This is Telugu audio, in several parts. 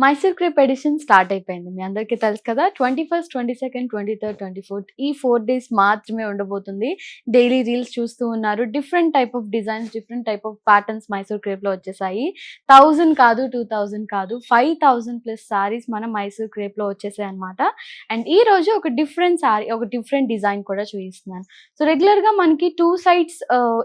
మైసూర్ క్రేప్ ఎడిషన్ స్టార్ట్ అయిపోయింది. మీ అందరికీ తెలుసు కదా! 21, 22, 23, 24 ఈ 4 డేస్ మాత్రమే ఉండబోతుంది. డైలీ రీల్స్ చూస్తూ ఉన్నారు. Different type of designs, different type of patterns Mysore క్రేప్‌లో వచ్చేసాయి. 1000 కాదు, 2000 కాదు, 5000 ప్లస్ సారీస్ మన మైసూర్ క్రేప్‌లో వచ్చేసాయన్నమాట. అండ్ ఈరోజు ఒక డిఫరెంట్ సారీ, ఒక డిఫరెంట్ డిజైన్ కూడా చూపిస్తున్నాను. సో, రెగ్యులర్‌గా మనకి 2 సైడ్స్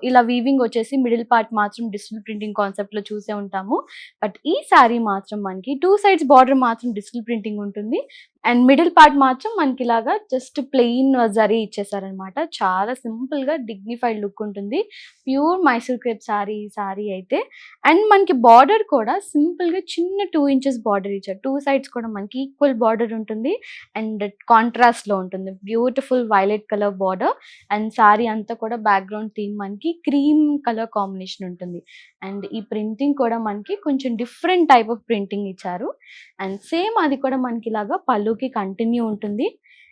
ఇలా వీవింగ్ వచ్చేసి మిడిల్ పార్ట్ మాత్రం డిజిటల్ ప్రింటింగ్ కాన్సెప్ట్‌లో చూసే ఉంటాము. బట్ ఈ సారీ మాత్రం మనకి 2 సైడ్స్ బార్డర్ మాత్రం డిజిటల్ ప్రింటింగ్ ఉంటుంది. అండ్ మిడిల్ పార్ట్ మాత్రం మనకి ఇలాగా జస్ట్ ప్లెయిన్ జరీ ఇచ్చేసారనమాట. చాలా సింపుల్ గా డిగ్నిఫైడ్ లుక్ ఉంటుంది. ప్యూర్ మైసూర్ క్రేప్ సారీ ఈ సారీ అయితే. అండ్ మనకి బార్డర్ కూడా సింపుల్ గా చిన్న 2 ఇంచెస్ బార్డర్ ఇచ్చారు. 2 సైడ్స్ కూడా మనకి ఈక్వల్ బార్డర్ ఉంటుంది. అండ్ కాంట్రాస్ట్ లో ఉంటుంది. Beautiful violet colour border. And sorry అంతా కూడా బ్యాక్గ్రౌండ్ థీమ్ మనకి క్రీమ్ కలర్ కాంబినేషన్ ఉంటుంది. అండ్ ఈ ప్రింటింగ్ కూడా మనకి కొంచెం డిఫరెంట్ టైప్ ఆఫ్ ప్రింటింగ్ ఇచ్చారు. అండ్ సేమ్ అది కూడా మనకి ఇలాగా పళ్ళుకి కంటిన్యూ ఉంటుంది.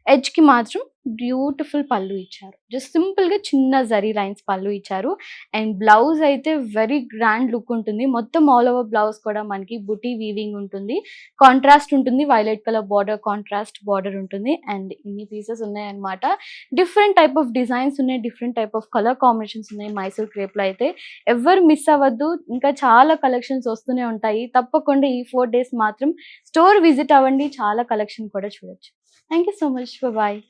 ఎడ్జ్ కి మాత్రం బ్యూటిఫుల్ పళ్ళు ఇచ్చారు. జస్ట్ సింపుల్ గా చిన్న జరీ లైన్స్ పళ్ళు ఇచ్చారు. అండ్ బ్లౌజ్ అయితే వెరీ గ్రాండ్ లుక్ ఉంటుంది. మొత్తం ఆల్ ఓవర్ బ్లౌజ్ కూడా మనకి బుటీ వీవింగ్ ఉంటుంది. కాంట్రాస్ట్ ఉంటుంది. Violet colour border, contrast border ఉంటుంది. అండ్ ఇన్ని పీసెస్ ఉన్నాయన్నమాట. డిఫరెంట్ టైప్ ఆఫ్ డిజైన్స్ ఉన్నాయి. Different type of colour combinations ఉన్నాయి మైసూర్ క్రేప్ లో అయితే. ఎవరు మిస్ అవ్వద్దు. ఇంకా చాలా కలెక్షన్స్ వస్తూనే ఉంటాయి. తప్పకుండా ఈ 4 డేస్ మాత్రం స్టోర్ విజిట్ అవ్వండి. చాలా కలెక్షన్ కూడా చూడొచ్చు. Thank you so much. Bye.